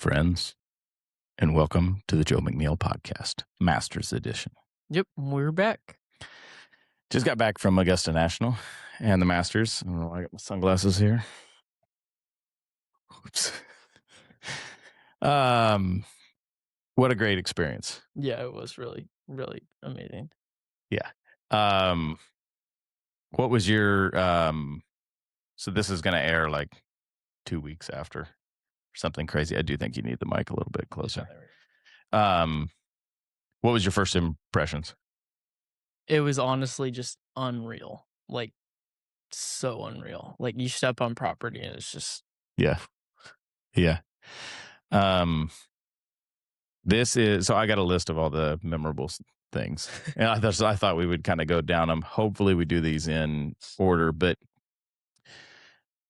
friends, and welcome to the Joe McNeil podcast, Masters Edition. Yep, we're back. Just got back from Augusta National and the Masters. I don't know why I got my sunglasses here. Oops. What a great experience. Yeah, it was really, really amazing. Yeah. What was your so this is going to air like 2 weeks after something crazy. I do think you need the mic a little bit closer. What was your first impressions? It was honestly just unreal. Like, so unreal. Like, you step on property and it's just... Yeah. This is, so I got a list of all the memorable things. And I thought we would kind of go down them. Hopefully we do these in order, but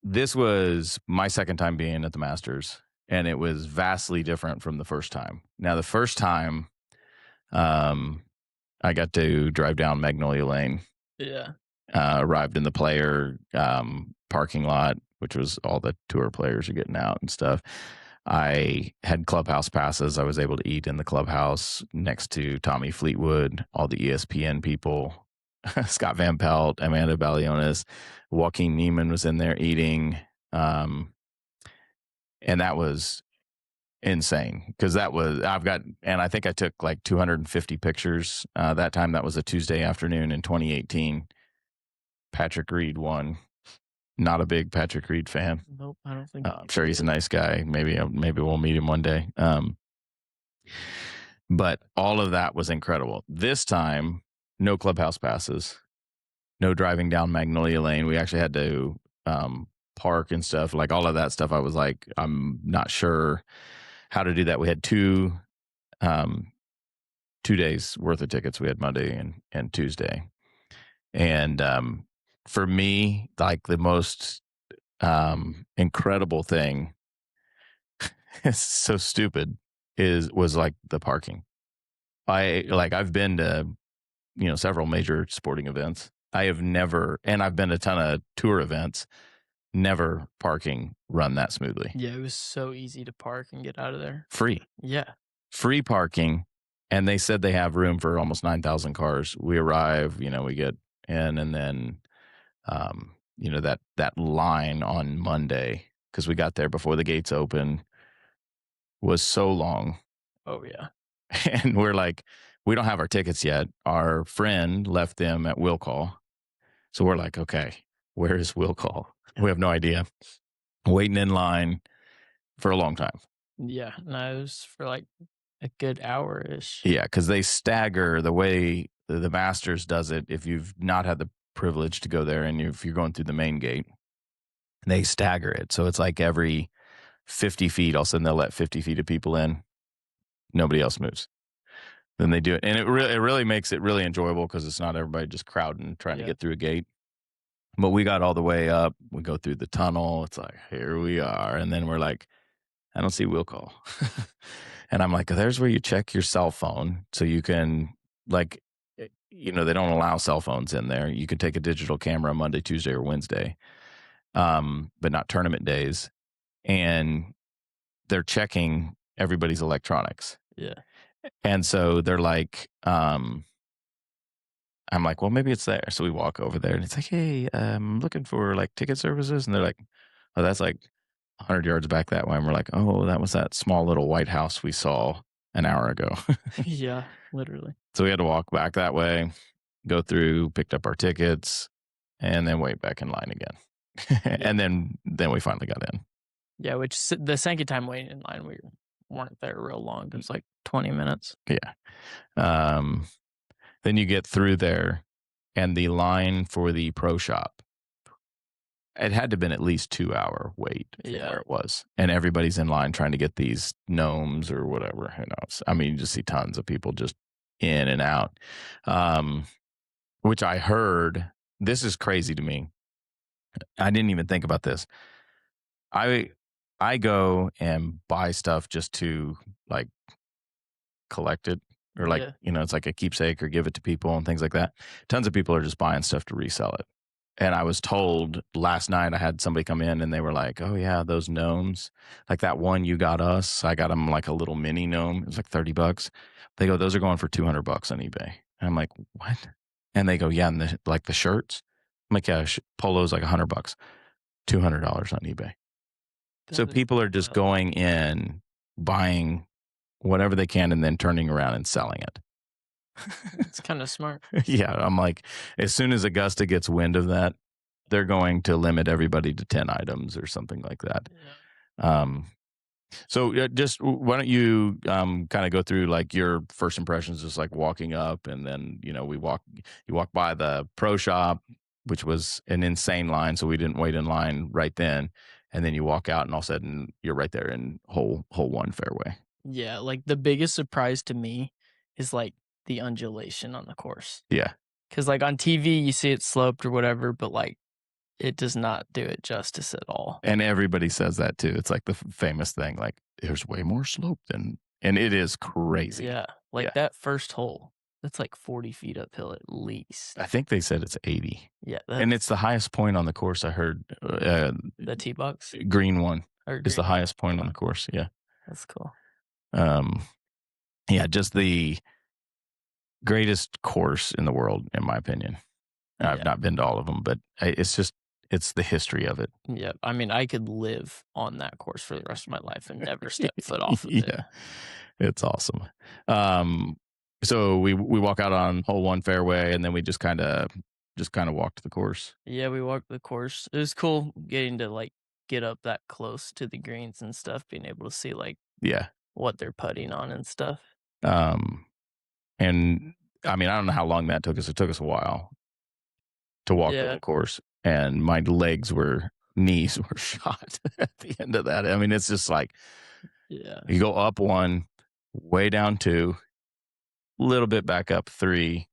this was my second time being at the Masters, and it was vastly different from the first time. Now, the first time, I got to drive down Magnolia Lane. Yeah. Arrived in the player parking lot, which was all the tour players are getting out and stuff. I had clubhouse passes. I was able to eat in the clubhouse next to Tommy Fleetwood, all the ESPN people, Scott Van Pelt, Amanda Balionis, Joaquin Neiman was in there eating. And that was insane because I think I took like 250 pictures that time. That was a Tuesday afternoon in 2018. Patrick Reed won. Not a big Patrick Reed fan. Nope, I don't think. I'm sure he's a nice guy. Maybe we'll meet him one day. But all of that was incredible. This time, no clubhouse passes, no driving down Magnolia Lane. We actually had to park and stuff. Like all of that stuff, I was like, I'm not sure how to do that. We had 2 days worth of tickets. We had Monday and Tuesday. And for me, like the most incredible thing, it's so stupid, was like the parking. I've been to several major sporting events. I have never, and I've been to a ton of tour events, never parking run that smoothly. Yeah, it was so easy to park and get out of there. Free parking, and they said they have room for almost 9,000 cars. We arrive, we get in, and then that line on Monday, because we got there before the gates open, was so long. Oh, yeah. And we're like, we don't have our tickets yet. Our friend left them at will call. So we're like, okay, where is will call? We have no idea. Waiting in line for a long time. Yeah, no, it was for like a good hour-ish. Yeah, because they stagger the way the Masters does it. If you've not had the privilege to go there and if you're going through the main gate, they stagger it. So it's like every 50 feet, all of a sudden they'll let 50 feet of people in. Nobody else moves. Then they do it. And it really makes it really enjoyable because it's not everybody just crowding, trying to get through a gate. But we got all the way up. We go through the tunnel. It's like, here we are. And then we're like, I don't see will call. And I'm like, there's where you check your cell phone. So you can, they don't allow cell phones in there. You can take a digital camera Monday, Tuesday, or Wednesday, but not tournament days. And they're checking everybody's electronics. Yeah. And so they're like, I'm like, well, maybe it's there. So we walk over there and it's like, hey, I'm looking for like ticket services. And they're like, oh, that's like 100 yards back that way. And we're like, oh, that was that small little white house we saw an hour ago. Yeah, literally. So we had to walk back that way, go through, picked up our tickets, and then wait back in line again. And then we finally got in. Yeah, which the second time waiting in line, we weren't there real long. It was like 20 minutes. Yeah. Then you get through there, and the line for the pro shop, it had to have been at least 2-hour wait from where it was. And everybody's in line trying to get these gnomes or whatever. Who knows? I mean, you just see tons of people just in and out, which I heard. This is crazy to me. I didn't even think about this. I go and buy stuff just to like collect it, or like, it's like a keepsake, or give it to people and things like that. Tons of people are just buying stuff to resell it. And I was told last night I had somebody come in and they were like, "Oh yeah, those gnomes, like that one you got us. I got them like a little mini gnome. It was like $30." They go, "Those are going for $200 on eBay." And I'm like, "What?" And they go, "Yeah, and the shirts." I'm like, "Yeah, polos like $100, $200 on eBay." So That is people are just wild. going in, buying whatever they can, and then turning around and selling it. It's kinda smart. Yeah, I'm like, as soon as Augusta gets wind of that, they're going to limit everybody to 10 items or something like that. Yeah. Um, so just why don't you kind of go through like your first impressions, just like walking up, and then you walk by the pro shop, which was an insane line, so we didn't wait in line right then, and then you walk out, and all of a sudden you're right there in hole one fairway. Yeah, like, the biggest surprise to me is, like, the undulation on the course. Yeah, Cause like, on TV, you see it sloped or whatever, but, like, it does not do it justice at all. and everybody says that too. It's like the famous thing, like there's way more slope than, and it is crazy. Yeah, like, Yeah, that first hole, that's, like, 40 feet uphill at I least. think they said it's 80. Yeah, And that's it's the highest point on the course. I heard the tee box green one or is the green one? highest point on Okay, the course. Yeah. that's cool. Um, yeah, just the greatest course in the world, in my opinion. I've Yeah, not been to all of them, but it's just, it's the history of it. yeah, I mean, I could live on that course for the rest of my life and never step foot off of it. Yeah, it's awesome. Um, so we walk out on hole one fairway, and then we just kind of walk the course. Yeah, we walked the course. It was cool getting to, like, get up that close to the greens and stuff, being able to see, like, Yeah. what they're putting on and stuff. Um, and I mean, I don't know how long that took us. It took us a while to walk the Yeah, whole course, and my knees were shot at the end of that. I mean, it's just like yeah, you go up one, way down two, little bit back up three,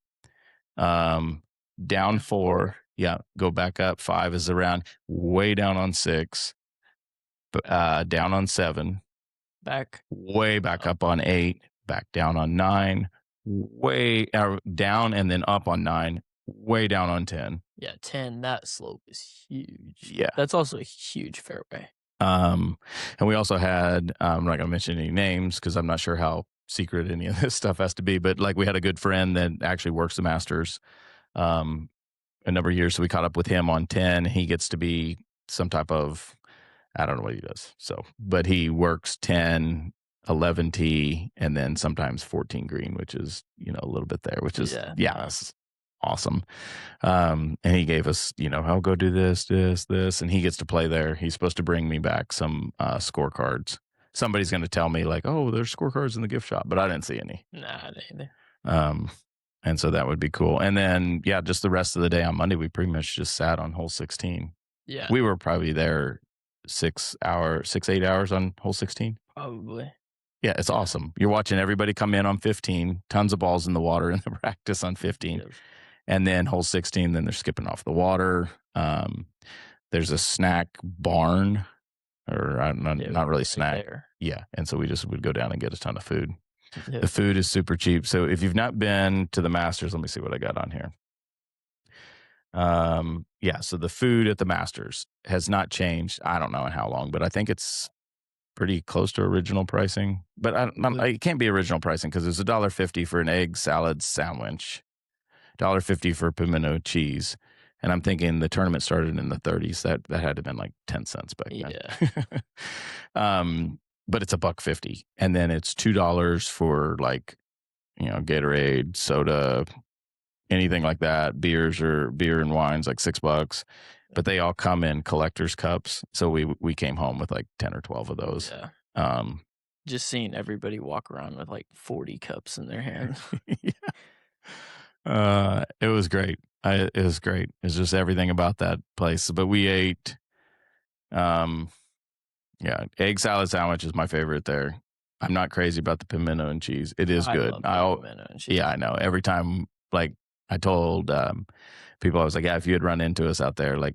um, down yeah, four, yeah, go back up five is around, way down on six, down on seven, back way back up. up on eight, back down on nine, way down and then up on nine, way down on 10. Yeah, 10, that slope is huge. Yeah. That's also a huge fairway. Um, and we also had, I'm not going to mention any names because I'm not sure how secret any of this stuff has to be, but like we had a good friend that actually works the Masters um, a number of years. So we caught up with him on 10. He gets to be some type of, I don't know what he does. So, but he works 10, 11 T, and then sometimes 14 green, which is, a little bit there, which is, Yeah, yeah, that's awesome. And he gave us, I'll go do this, this, this, and he gets to play there. He's supposed to bring me back some scorecards. Somebody's going to tell me like, oh, there's scorecards in the gift shop, but I didn't see any. nah, neither. Um, and so that would be cool. And then, yeah, just the rest of the day on Monday, we pretty much just sat on hole 16. Yeah, We were probably there 8 hours on hole 16. probably. Yeah, it's Yeah. awesome. You're watching everybody come in on 15, tons of balls in the water in the practice on 15. Yep. And then hole 16, then they're skipping off the water. There's a snack barn, or Yeah, not really right snack. there. Yeah. And so we just would go down and get a ton of food. Yep. The food is super cheap. So if you've not been to the Masters, let me see what I got on here. Yeah. So the food at the Masters has not changed. I don't know in how long, but I think it's pretty close to original pricing. But it can't be original pricing because it's $1.50 for an egg salad sandwich, $1.50 for pimento cheese. And I'm thinking the tournament started in the 30s. That had to have been like 10 cents back Yeah. then. But it's $1.50. And then it's $2 for like, Gatorade, soda, anything like that. Beer and wines like $6. But they all come in collector's cups. So we came home with like 10 or 12 of those. Yeah. Um, Just seeing everybody walk around with, like, 40 cups in their hands. yeah. It was great. It was great. It's just everything about that place. But we ate, um, yeah, egg salad sandwich is my favorite there. I'm not crazy about the pimento and cheese. It is I good. love the pimento and cheese. Yeah, I know. Every time, like I told people, I was like, yeah, if you had run into us out there, like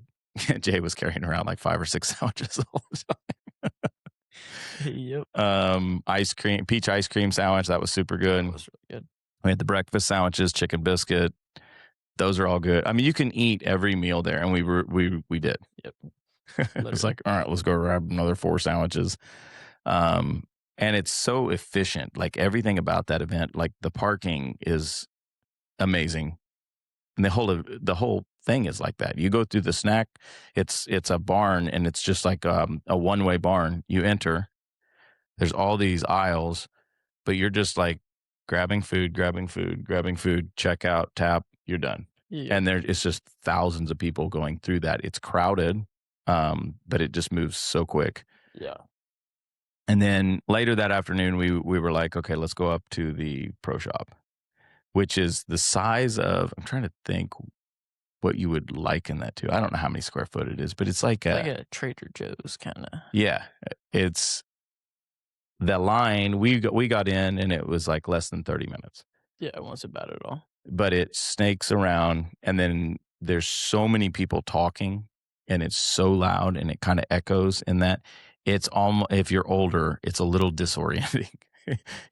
Jay was carrying around like 5 or 6 sandwiches all the Yep. time. Peach ice cream sandwich. That was super That good. was really good. We had the breakfast sandwiches, chicken biscuit, Those are all good. I mean, you can eat every meal there, and we did. Yep, It was literally. like, all right, let's go grab another 4 sandwiches. Um, and it's so efficient. Like everything about that event, like the parking is amazing. And the whole thing is like that. You go through the snack, it's a barn and it's just like a one-way barn. You enter, there's all these aisles, but you're just like grabbing food, grabbing food, check out, tap, you're done. Yep, And it's just thousands of people going through that. It's crowded, but it just moves so quick. yeah. And then later that afternoon, we were like, okay, let's go up to the pro shop, which is the size of. I'm trying to think what you would liken that to. I don't know how many square foot it is, but it's like Like a a Trader Joe's kinda. yeah. It's the line we got in, and it was like less than 30 minutes. Yeah, it wasn't bad at all. But it snakes around, and then there's so many people talking, and it's so loud, and it kind of echoes in that it's almost, if you're older, it's a little disorienting.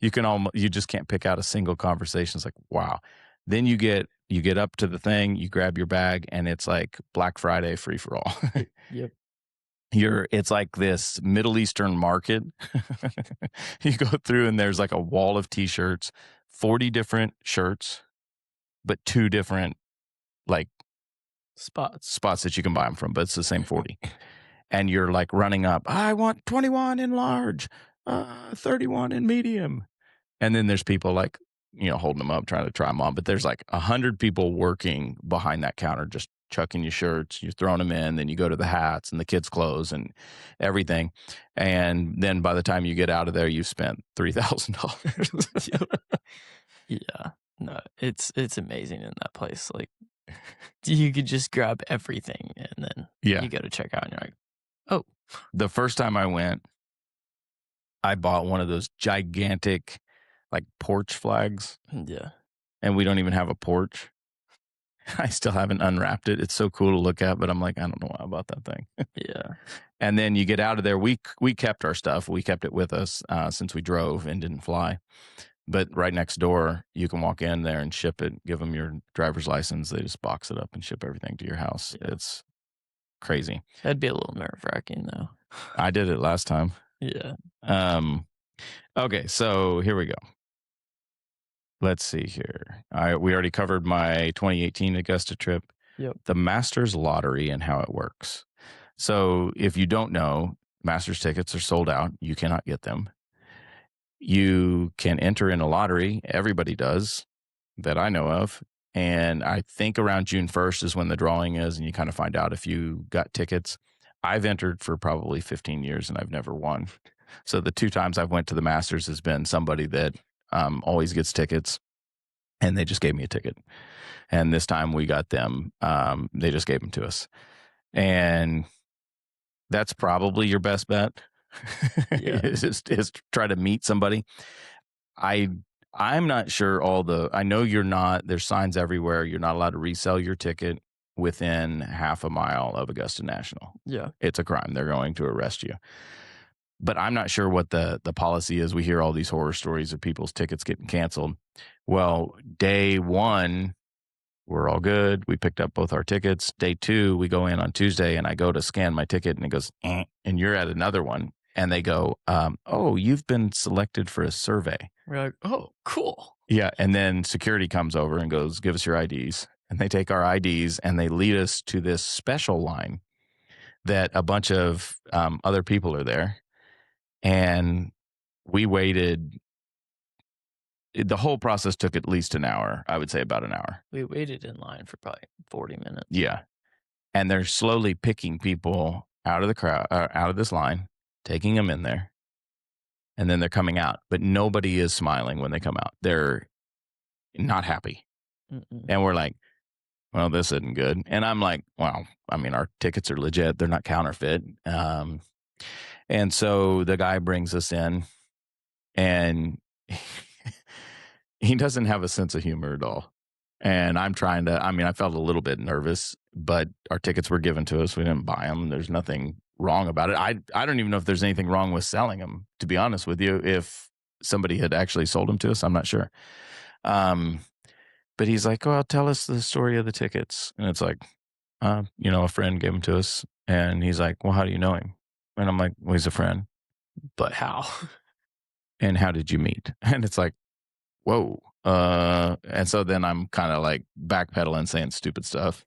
You just can't pick out a single conversation. It's like, wow. Then you get up to the thing, you grab your bag, and it's like Black Friday free for all. Yep. It's like this Middle Eastern market. You go through and there's like a wall of t-shirts, 40 different shirts, but 2 different, like, Spots. spots that you can buy them from, but it's the same 40. And you're, like, running up, "I want 21 in large, 31 in medium." And then there's people, like, holding them up, trying to try them on, but there's, like, 100 people working behind that counter, just chucking you shirts, you're throwing them in, then you go to the hats and the kids' clothes and everything, and then by the time you get out of there, you've spent $3,000. Yep. Yeah. No, it's amazing in that place, like, you could just grab everything, and then Yeah. you go to check out, and you're like, "Oh." The first time I went, I bought one of those gigantic, like, porch flags, Yeah. and we don't even have a porch. I still haven't unwrapped it. It's so cool to look at, but I'm like, I don't know why I bought that thing. Yeah. And then you get out of there. We kept our stuff. We kept it with us since we drove and didn't fly. But right next door, you can walk in there and ship it. Give them your driver's license. They just box it up and ship everything to your house. Yeah. It's crazy. That'd be a little nerve-wracking, though. I did it last time. Yeah. Um, okay, so here we go. Let's see here. We already covered my 2018 Augusta trip. Yep. The Masters Lottery and how it works. So if you don't know, Masters tickets are sold out. You cannot get them. You can enter in a lottery. Everybody does that I know of. And I think around June 1st is when the drawing is, and you kind of find out if you got tickets. I've entered for probably 15 years and I've never won. So the 2 times I've went to the Masters has been somebody that always gets tickets, and they just gave me a ticket. And this time we got them. They just gave them to us, and that's probably your best bet. Yeah. is try to meet somebody. I'm not sure I know you're not, there's signs everywhere. You're not allowed to resell your ticket within half a mile of Augusta National. Yeah. It's a crime. They're going to arrest you. But I'm not sure what the policy is. We hear all these horror stories of people's tickets getting canceled. Well, day 1, we're all good. We picked up both our tickets. Day 2, we go in on Tuesday, and I go to scan my ticket, and it goes, and you're at another one. And they go, oh, you've been selected for a survey. We're like, "Oh, cool." Yeah. And then security comes over and goes, give us your IDs. And they take our IDs and they lead us to this special line that a bunch of other people are there. And we waited. The whole process took at least an hour. I would say about an hour. We waited in line for probably 40 minutes. Yeah. And they're slowly picking people out of the crowd, out of this line, taking them in there. And then they're coming out. But nobody is smiling when they come out. They're not happy. Mm-mm. And we're like, well, this isn't good. And I'm like, well, I mean, our tickets are legit. They're not counterfeit. And so the guy brings us in, and he doesn't have a sense of humor at all. And I felt a little bit nervous, but our tickets were given to us. We didn't buy them. There's nothing wrong about it. I don't even know if there's anything wrong with selling them, to be honest with you. If somebody had actually sold them to us, I'm not sure. But he's like, "Well, tell us the story of the tickets." And it's like, a friend gave them to us. And he's like, "Well, how do you know him?" And I'm like, "Well, he's a friend." But how? "And how did you meet?" And it's like, whoa. And so then I'm kind of like backpedaling, saying stupid stuff.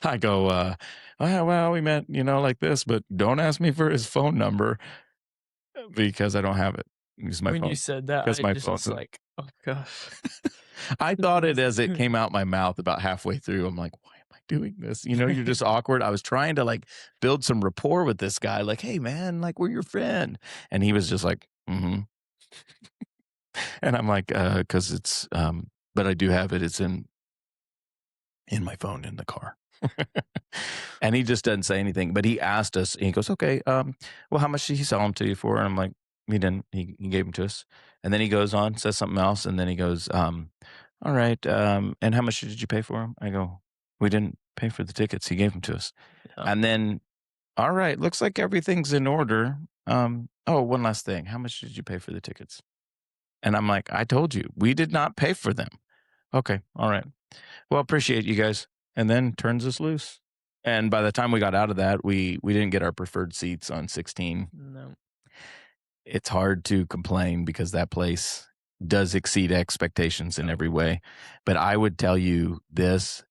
I go, well, we met, like this, but don't ask me for his phone number because I don't have it. Use my When you phone said that, because I my just phone's. was like, "Oh gosh." I thought it as it came out my mouth about halfway through. I'm like, why am I doing this? You're just awkward. I was trying to like build some rapport with this guy. Like, hey man, like we're your friend. And he was just like, mm-hmm. And I'm like, cause it's, but I do have it. It's in my phone in the car. And he just doesn't say anything, but he asked us, and he goes, okay, well, how much did he sell them to you for? And I'm like, he didn't, he gave them to us. And then he goes on, says something else. And then he goes, all right. And how much did you pay for them? I go, we didn't pay for the tickets. He gave them to us. Yeah. And then, all right, looks like everything's in order. Oh, one last thing. How much did you pay for the tickets? And I'm like, I told you, we did not pay for them. Okay. All right. Well, appreciate you guys. And then turns us loose. And by the time we got out of that, we didn't get our preferred seats on 16. No. It's hard to complain because that place does exceed expectations in Oh, every way. But I would tell you this,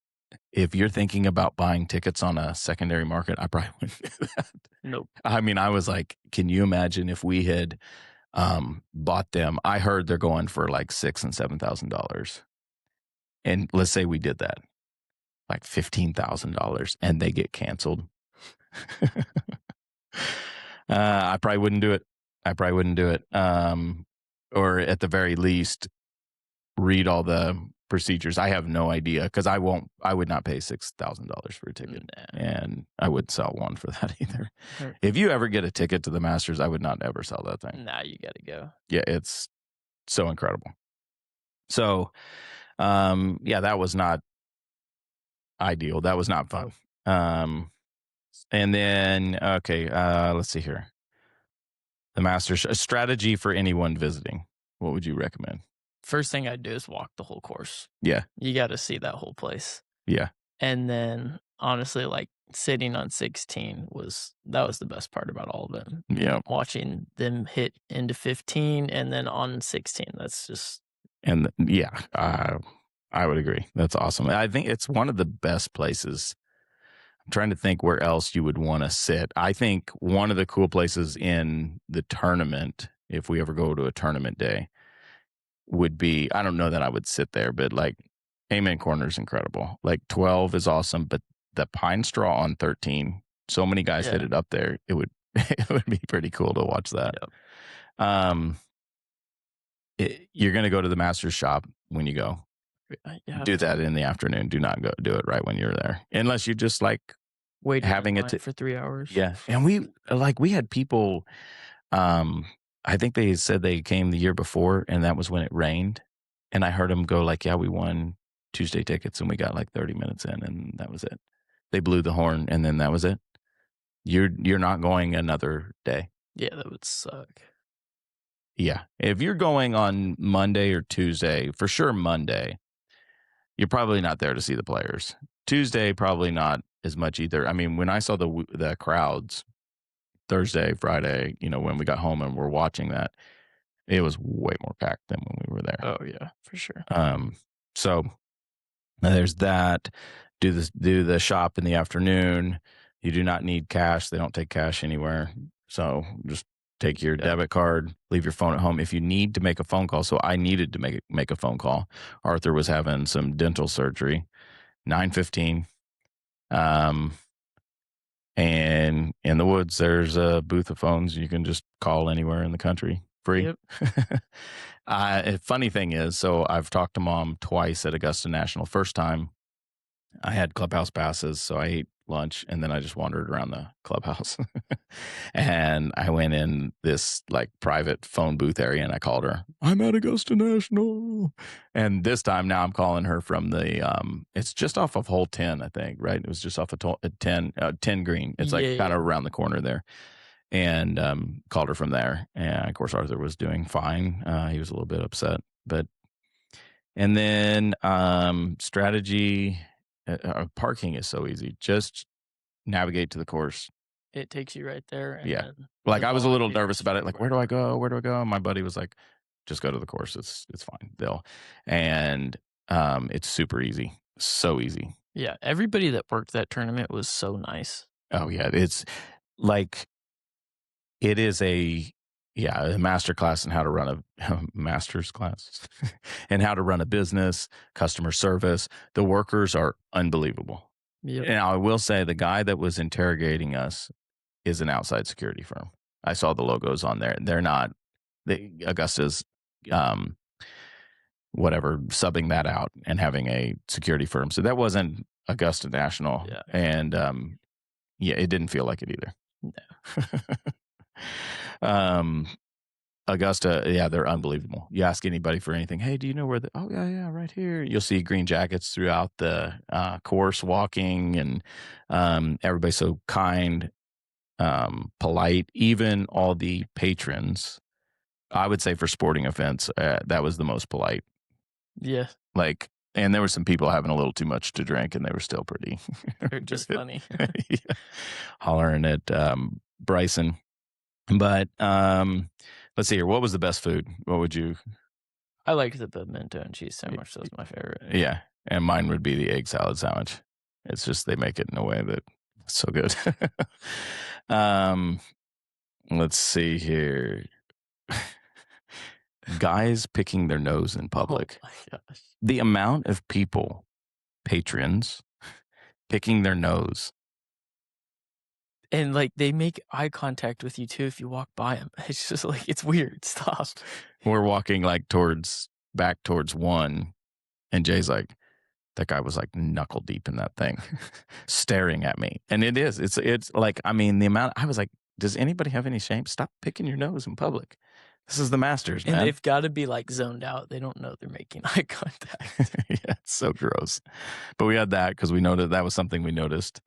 if you're thinking about buying tickets on a secondary market, I probably wouldn't do that. nope. I mean, I was like, can you imagine if we had bought them? I heard they're going for like $6,000 and $7,000. And let's say we did that, like $15,000, and they get canceled. I probably wouldn't do it. I probably wouldn't do it. Or at the very least, read all the procedures. I have no idea because I would not pay $6,000 for a ticket, Nah. and I wouldn't sell one for that either. Or- If you ever get a ticket to the Masters, I would not ever sell that thing. Nah, you gotta go. Yeah, it's so incredible. So, yeah, that was not ideal. That was not fun. And then, okay, let's see here. The Masters, a strategy for anyone visiting. What would you recommend? First thing I'd do is walk the whole course. Yeah, You gotta see that whole place. yeah, And then, honestly, like, sitting on 16 that was the best part about all of it. yeah. Watching them hit into 15 and then on 16, that's just And yeah, I would agree. That's awesome. I think it's one of the best places. I'm trying to think where else you would want to sit. I think one of the cool places in the tournament, if we ever go to a tournament day, would be, I don't know that I would sit there, but like Amen Corner is incredible. Like 12 is awesome, but the pine straw on 13, so many guys hit yeah. it up there. It would it would be pretty cool to watch that. Yep. Um, you're going to go to the Masters shop when you go. You have Do to that in the afternoon. Do not go do it right when you're there, unless you just like wait in having it line to. for 3 hours. Yeah, and we had people. Um, I think they said they came the year before, and that was when it rained. And I heard them go like, "Yeah, we won Tuesday tickets, and we got like 30 minutes in, and that was it." They blew the horn, and then that was it. You're not going another day. Yeah, that would suck. Yeah, if you're going on Monday or Tuesday, for sure Monday, you're probably not there to see the players. Tuesday, probably not as much either. I mean, when I saw the crowds Thursday, Friday, when we got home and we're watching that, it was way more packed than when we were there. Oh, yeah, for sure. So there's that. Do the shop in the afternoon. You do not need cash. They don't take cash anywhere. So just take your debit card, leave your phone at home. If you need to make a phone call, so I needed to make a phone call. Arthur was having some dental surgery. 9:15. And in the woods, there's a booth of phones. You can just call anywhere in the country free. Yep. Funny thing is, so I've talked to Mom twice at Augusta National. First time I had clubhouse passes, so I ate lunch and then I just wandered around the clubhouse. And I went in this like private phone booth area and I called her. I'm at Augusta National. And this time now I'm calling her from the it's just off of hole 10, I think, right? It was just off of 10 green. It's like Yeah, kind yeah. of around the corner there. And called her from there. And of course Arthur was doing fine. He was a little bit upset, but And then strategy, parking is so easy. Just navigate to the course. It takes you right there, and Yeah. then Like the I was a little nervous volunteers about it. Like, where everywhere. do I go? Where do I go? And my buddy was like, just go to the course. It's fine. And it's super easy. So easy. Yeah, everybody that worked that tournament was so nice. Oh yeah. It's like it is a master class in how to run a master's class and how to run a business, customer service. The workers are unbelievable. Yep. Now I will say the guy that was interrogating us is an outside security firm. I saw the logos on there. They're not Augusta's um whatever subbing that out and having a security firm. So that wasn't Augusta National. Yeah. And yeah, it didn't feel like it either. No. Augusta, yeah, they're unbelievable. You ask anybody for anything, hey, do you know where the? Oh yeah, right here. You'll see green jackets throughout the course, walking, and everybody's so kind, polite. Even all the patrons, I would say for sporting events, that was the most polite. Yeah. Like, and there were some people having a little too much to drink, and they were still pretty. They're just funny. Yeah. Hollering at Bryson. But let's see here. What was the best food? What would you? I like the pimento and cheese sandwich. That's my favorite. Yeah, and mine would be the egg salad sandwich. It's just they make it in a way that it's so good. um, let's see here. Guys picking their nose in public. Oh my gosh. The amount of people, patrons, picking their nose. And like they make eye contact with you too if you walk by them. It's just like it's weird. Stop. We're walking like back towards one, and Jay's like, that guy was like knuckle deep in that thing, staring at me. And it's like, I mean, the amount, I was like, does anybody have any shame? Stop picking your nose in public. This is the Masters, And man. they've got to be like zoned out. They don't know they're making eye contact. Yeah, it's so gross. But we had that because we noted that was something we noticed.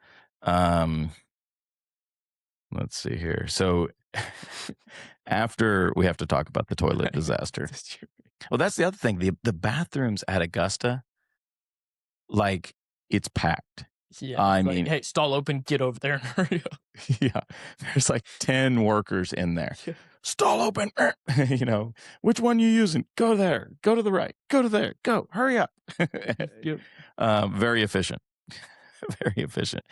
Let's see here. So after we have to talk about the toilet disaster. Well, that's the other thing. The bathrooms at Augusta, like it's packed. Yeah. I like, mean, hey, stall open, get over there and hurry up. yeah, there's like 10 workers in there. Yeah. Stall open. You know, which one you using? Go there. Go to the right. Go to there. Go. Hurry up. Yep. Very efficient. Very efficient.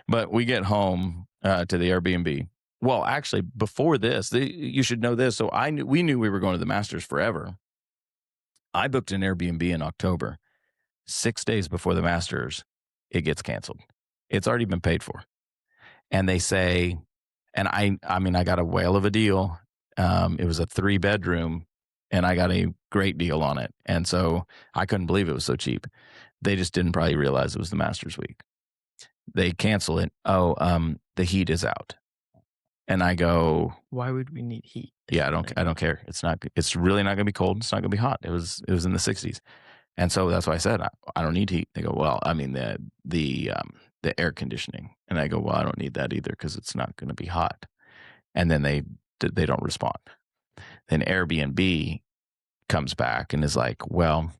But we get home to the Airbnb. Well, actually, before this, you should know this. So we knew we were going to the Masters forever. I booked an Airbnb in October. 6 days before the Masters, it gets canceled. It's already been paid for. And they say, and I mean, I got a whale of a deal. It was a 3-bedroom, and I got a great deal on it. And so I couldn't believe it was so cheap. They just didn't probably realize it was the Masters week. They cancel it. Oh, the heat is out. And I go, why would we need heat? Yeah, I don't care. It's really not going to be cold. It's not going to be hot. It was in the 60s. And so that's why I said, I don't need heat. They go, well, I mean, the air conditioning. And I go, well, I don't need that either because it's not going to be hot. And then they don't respond. Then Airbnb comes back and is like, well,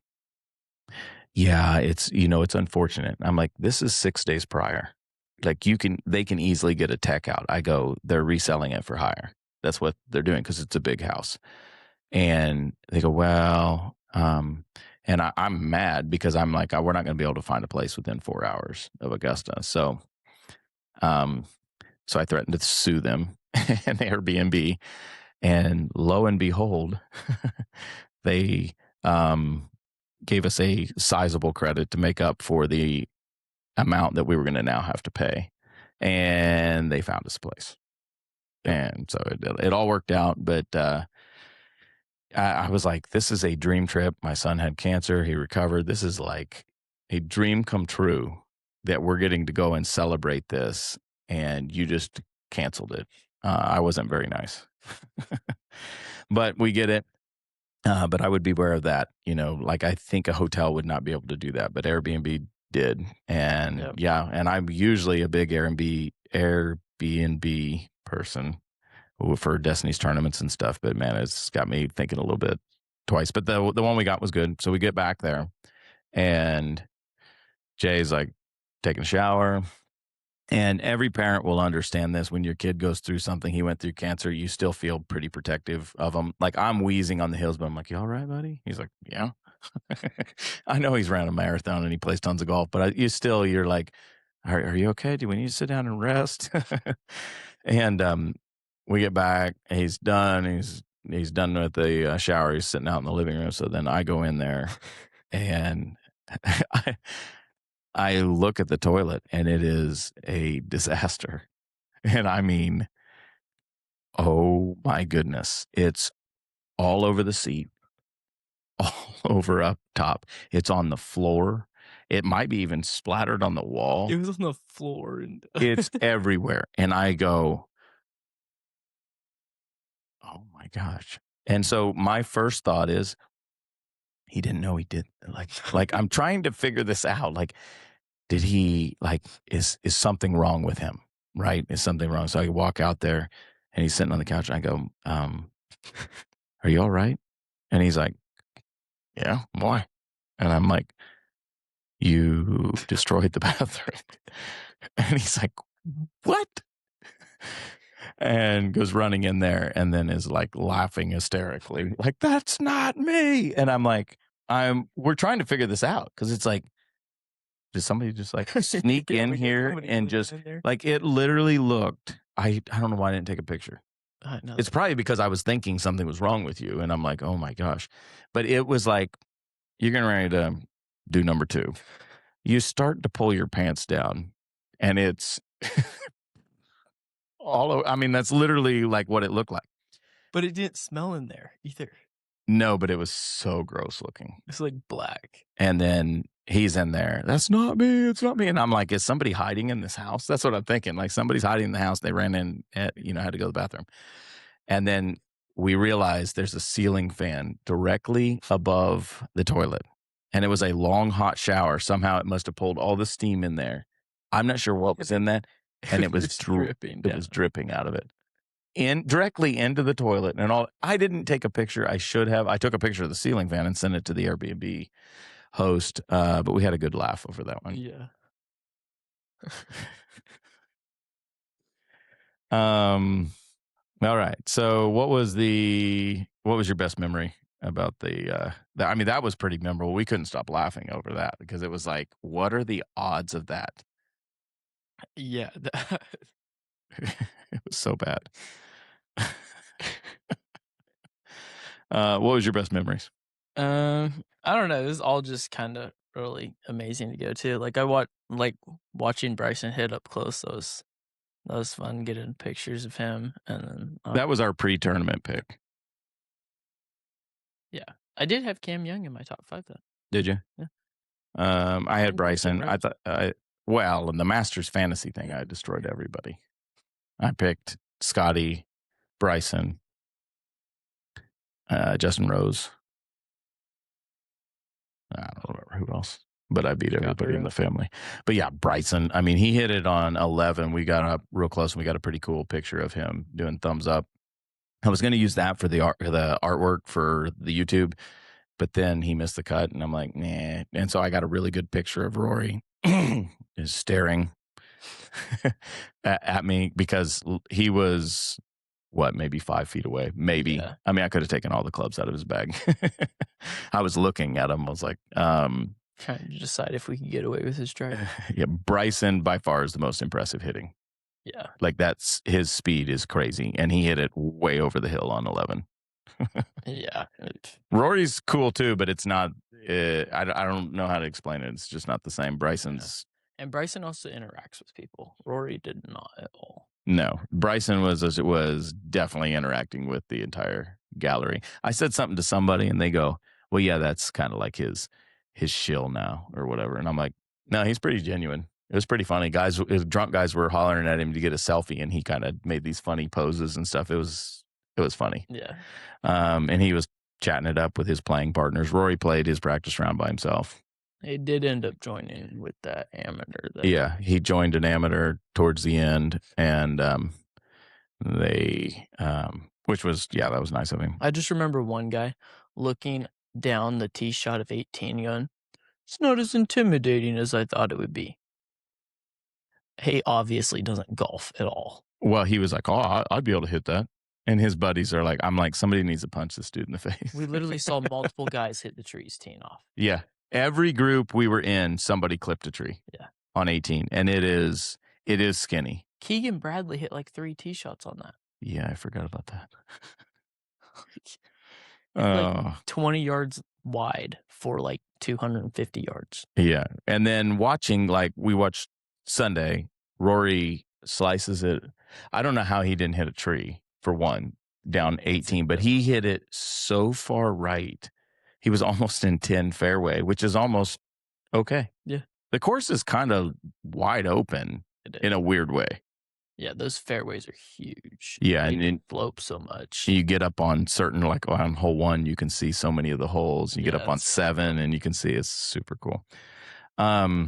yeah, it's unfortunate. I'm like, this is 6 days prior. Like they can easily get a tech out. I go, they're reselling it for higher. That's what they're doing because it's a big house. And they go, well, and I'm mad because I'm like, we're not going to be able to find a place within 4 hours of Augusta. So I threatened to sue them and Airbnb. And lo and behold, they gave us a sizable credit to make up for the amount that we were going to now have to pay. And they found us a place. And so it all worked out. But I was like, this is a dream trip. My son had cancer. He recovered. This is like a dream come true that we're getting to go and celebrate this. And you just canceled it. I wasn't very nice. But we get it. But I would be aware of that. Like I think a hotel would not be able to do that, but Airbnb did. And Yep. yeah, and I'm usually a big Airbnb person for Destiny's tournaments and stuff. But man, it's got me thinking a little bit. twice, but the one we got was good. So we get back there, and Jay's like taking a shower. And every parent will understand this. When your kid goes through something, he went through cancer, you still feel pretty protective of him. Like, I'm wheezing on the hills, but I'm like, you all right, buddy? He's like, yeah. I know he's ran a marathon and he plays tons of golf, but you're like, are you okay? Do we need to sit down and rest? And we get back, he's done. He's done with the shower. He's sitting out in the living room. So then I go in there and I, I look at the toilet and it is a disaster. And I mean, oh my goodness. It's all over the seat, all over up top. It's on the floor. It might be even splattered on the wall. It was on the floor and It's everywhere. And I go, oh my gosh. And so my first thought is, he didn't know he did. Like I'm trying to figure this out. Like, did he, like, is something wrong with him? Right? Is something wrong? So I walk out there and he's sitting on the couch and I go, are you all right? And he's like, yeah, why? And I'm like, you destroyed the bathroom. And he's like, what? And goes running in there and then is like laughing hysterically, like, that's not me. And I'm like, we're trying to figure this out, because it's like, did somebody just like sneak Yeah, in we had here somebody and living just in there. like, it literally looked, I don't know why I didn't take a picture. No, It's probably because I was thinking something was wrong with you. And I'm like, oh my gosh. But it was like, you're getting ready to do number 2. You start to pull your pants down and it's all over. I mean, that's literally like what it looked like. but it didn't smell in there either. No, but it was so gross looking. It's like black. And then he's in there. That's not me. It's not me. And I'm like, is somebody hiding in this house? That's what I'm thinking. Like, somebody's hiding in the house. They ran in, had to go to the bathroom. And then we realized there's a ceiling fan directly above the toilet. And it was a long, hot shower. Somehow it must have pulled all the steam in there. I'm not sure what was in that. And it was Just dripping It down. was dripping out of it. Directly into the toilet and all. I didn't take a picture. I should have. I took a picture of the ceiling fan and sent it to the Airbnb host, but we had a good laugh over that one. Yeah. All right. So what was your best memory about I mean, that was pretty memorable. We couldn't stop laughing over that because it was like, what are the odds of that? Yeah. It was so bad. What was your best memories? I don't know. It was all just kind of really amazing to go to. Like, watching Bryson hit up close. That was fun, getting pictures of him. And then That was our pre-tournament pick. yeah, I did have Cam Young in my top 5 though. Did you? Yeah. I had Didn't pick him, Bryson. right? Well, in the Masters fantasy thing, I destroyed everybody. I picked Scotty, Bryson, Justin Rose. I don't remember who else, but I beat everybody in the family. But yeah, Bryson. I mean, he hit it on 11. We got up real close and we got a pretty cool picture of him doing thumbs up. I was going to use that for the artwork for the YouTube, but then he missed the cut and I'm like, nah. And so I got a really good picture of Rory is staring at me because he was maybe 5 feet away. Maybe. Yeah. I mean, I could have taken all the clubs out of his bag. I was looking at him. I was like, Trying to decide if we could get away with his drive. yeah, Bryson by far is the most impressive hitting. Yeah. Like, that's his speed is crazy. And he hit it way over the hill on 11. Yeah. Rory's cool too, but it's not, I don't know how to explain it. It's just not the same. Bryson's. And Bryson also interacts with people. Rory did not at all. No, Bryson was definitely interacting with the entire gallery. I said something to somebody and they go, well, yeah, that's kind of like his shill now or whatever. And I'm like, no, he's pretty genuine. It was pretty funny. Drunk guys were hollering at him to get a selfie and he kind of made these funny poses and stuff. It was funny. Yeah. And he was chatting it up with his playing partners. Rory played his practice round by himself. He did end up joining with that amateur. Yeah, he joined an amateur towards the end, and which was, that was nice of him. I just remember one guy looking down the tee shot of 18 going, "It's not as intimidating as I thought it would be." He obviously doesn't golf at all. Well, he was like, "Oh, I'd be able to hit that." And his buddies are like, I'm like, somebody needs to punch this dude in the face. We literally saw multiple guys hit the trees teeing off. Yeah. Every group we were in, somebody clipped a tree. Yeah. On 18. And it is skinny. Keegan Bradley hit like 3 tee shots on that. Yeah, I forgot about that. It's like 20 yards wide for like 250 yards. Yeah. And then we watched Sunday, Rory slices it. I don't know how he didn't hit a tree for one down 18, but he hit it so far right. He was almost in 10 fairway, which is almost okay. Yeah. The course is kind of wide open in a weird way. Yeah, those fairways are huge. Yeah, they and slope so much. You get up on certain, like on hole 1, you can see so many of the holes. You get up on 7, and you can see it's super cool. All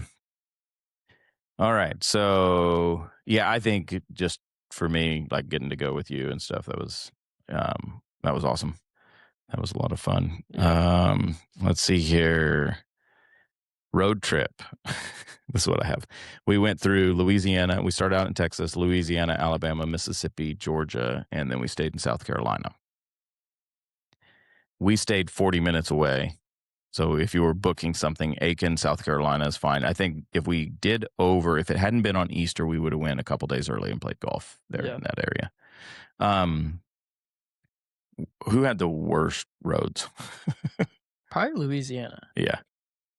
right, so yeah, I think just for me, like getting to go with you and stuff, that was awesome. That was a lot of fun. Yeah. Let's see here. Road trip. This is what I have. We went through Louisiana. We started out in Texas, Louisiana, Alabama, Mississippi, Georgia, and then we stayed in South Carolina. We stayed 40 minutes away. So if you were booking something, Aiken, South Carolina is fine. I think if it hadn't been on Easter, we would have went a couple days early and played golf there in that area. Who had the worst roads? Probably Louisiana. Yeah.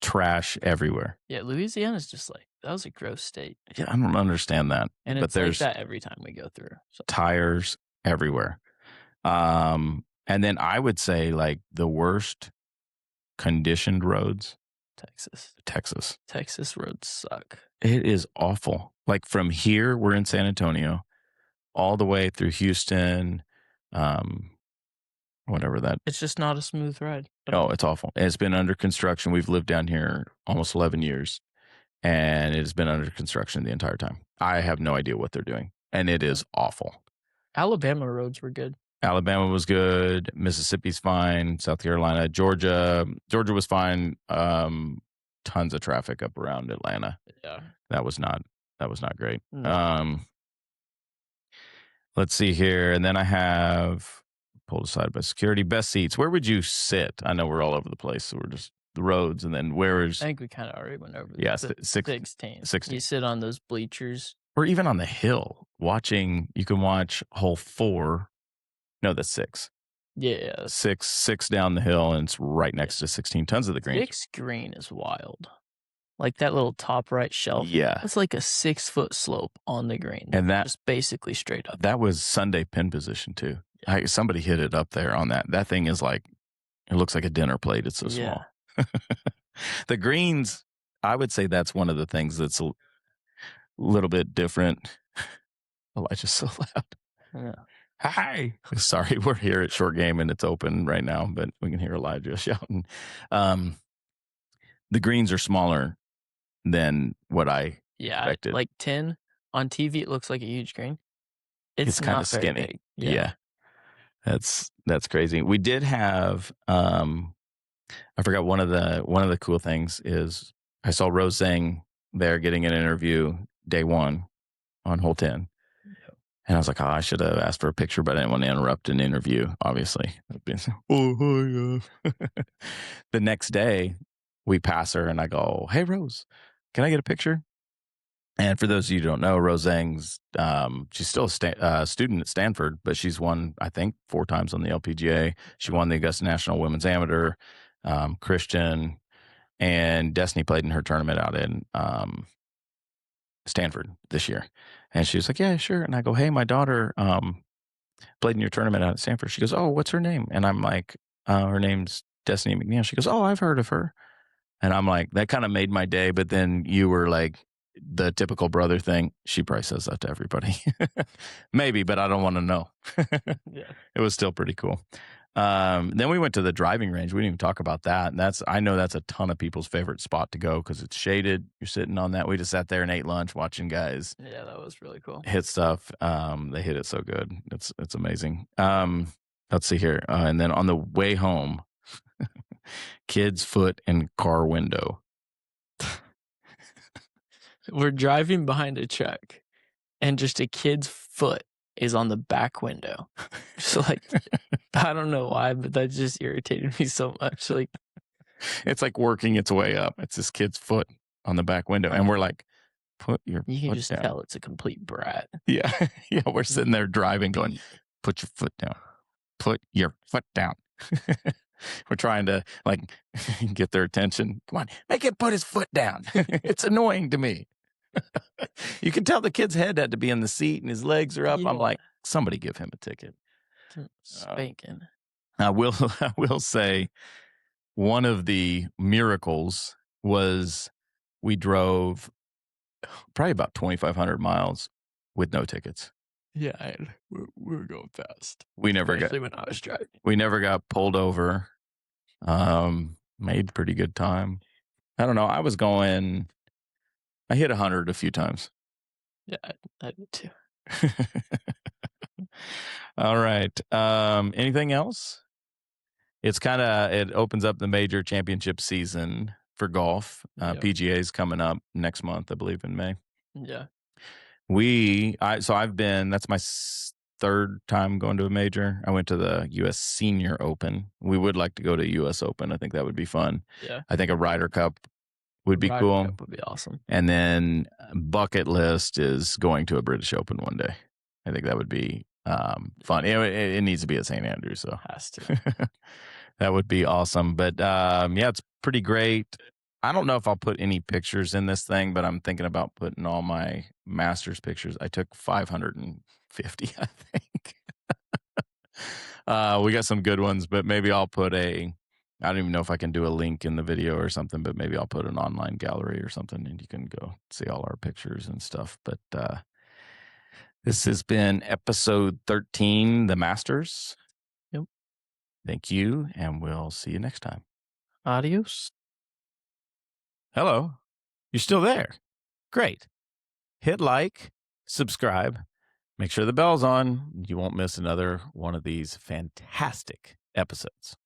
Trash everywhere. Yeah, Louisiana's just like, that was a gross state. Yeah, I don't understand that. And it's like that every time we go through. So. Tires everywhere. And then I would say like the worst conditioned roads. Texas roads suck. It is awful. Like from here, we're in San Antonio, all the way through Houston, whatever that. It's just not a smooth ride. Oh, it's awful. And it's been under construction. We've lived down here almost 11 years, and it has been under construction the entire time. I have no idea what they're doing, and it is awful. Alabama roads were good. Alabama was good. Mississippi's fine. South Carolina, Georgia was fine. Tons of traffic up around Atlanta. Yeah, that was not great. No. Let's see here, and then I have pulled aside by security. Best seats. Where would you sit? I know we're all over the place, so we're just the roads, and then where is? I think we kind of already went over. Yeah, 16. You sit on those bleachers, or even on the hill watching. You can watch hole 4. No, that's 6. Yeah, six down the hill, and it's right next to 16. Tons of the greens. 6 green is wild. Like that little top right shelf. Yeah, it's like a 6-foot slope on the green, and that just basically straight up. That was Sunday pin position too. Yeah. Somebody hit it up there on that. That thing is like, it looks like a dinner plate. It's so small. The greens, I would say that's one of the things that's a little bit different. Elijah's so loud. Yeah. Hi. Sorry, we're here at Short Game and it's open right now, but we can hear Elijah shouting. The greens are smaller than what I expected. Like 10 on TV, it looks like a huge green. It's kind of skinny. Yeah. That's crazy. We did have I forgot one of the cool things is I saw Rose Zhang there getting an interview day 1 on hole 10. And I was like, I should have asked for a picture, but I didn't want to interrupt an interview, obviously. The next day, we pass her, and I go, hey, Rose, can I get a picture? And for those of you who don't know, Rose Zhang's, she's still a student at Stanford, but she's won, I think, 4 times on the LPGA. She won the Augusta National Women's Amateur, Christian, and Destiny played in her tournament out in Stanford this year. And she was like, yeah, sure. And I go, hey, my daughter played in your tournament out at Stanford. She goes, oh, what's her name? And I'm like, her name's Destiny McNeil. She goes, oh, I've heard of her. And I'm like, that kind of made my day. But then you were like, the typical brother thing. She probably says that to everybody. Maybe, but I don't want to know. Yeah. It was still pretty cool. Then we went to the driving range. We didn't even talk about that. And I know that's a ton of people's favorite spot to go because it's shaded. You're sitting on that. We just sat there and ate lunch watching guys. Yeah, that was really cool. Hit stuff. They hit it so good. It's amazing. Let's see here. And then on the way home, Kid's foot in car window. We're driving behind a truck, and just a kid's foot is on the back window. So, like, I don't know why, but that just irritated me so much. Like, it's like working its way up. It's this kid's foot on the back window, and we're like, put your you can foot just down. tell it's a complete brat. Yeah, yeah. We're sitting there driving, going, put your foot down. Put your foot down. We're trying to like get their attention. Come on, make him put his foot down. It's annoying to me. You can tell the kid's head had to be in the seat and his legs are up. I'm Yeah. like, somebody give him a ticket. Spanking. I will say one of the miracles was we drove probably about 2,500 miles with no tickets. Yeah, we were going fast. We never Especially when I was driving. We never got pulled over. Made pretty good time. I don't know. I hit 100 a few times. Yeah, I did too. All right. Anything else? It opens up the major championship season for golf. Yep. PGA is coming up next month, I believe, in May. Yeah. That's my third time going to a major. I went to the U.S. Senior Open. We would like to go to U.S. Open. I think that would be fun. Yeah. I think a Ryder Cup would be cool. Ryder Cup would be awesome. And then bucket list is going to a British Open one day. I think that would be fun. It needs to be at St. Andrews, so Has to. that would be awesome. But yeah, it's pretty great. I don't know if I'll put any pictures in this thing, but I'm thinking about putting all my Masters pictures. I took 550, I think. We got some good ones, but maybe I'll put I don't even know if I can do a link in the video or something, but maybe I'll put an online gallery or something and you can go see all our pictures and stuff. But this has been episode 13, The Masters. Yep. Thank you, and we'll see you next time. Adios. Hello. You're still there. Great. Hit like, subscribe, make sure the bell's on. You won't miss another one of these fantastic episodes.